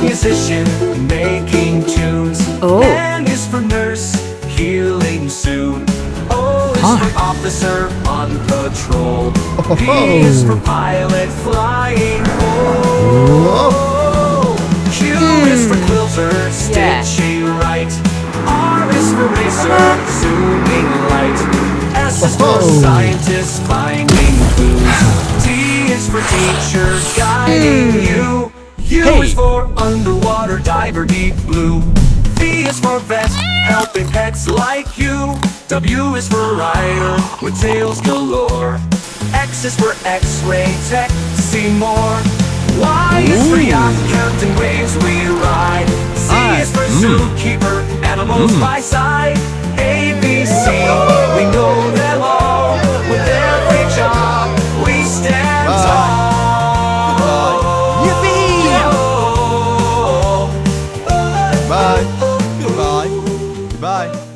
musician, making tunes. Oh. N is for nurse, healing soon. O is for officer, on patrol. P is for pilot, flying. Oh. Q is for quilter, stitching right. R is for racer, zooming light. S is for scientist, finding clues. T is for teacher, guiding you. U is for underwater diver, deep blue. V is for vet, helping pets like you. W is for rider, with tails galore. X is for X-ray tech, see more. Y is for yacht, counting waves we ride. Z is for zookeeper, animals by side. A, B, C, we know them all. With every job, we stand tall. Yippee! Bye. Goodbye. Goodbye.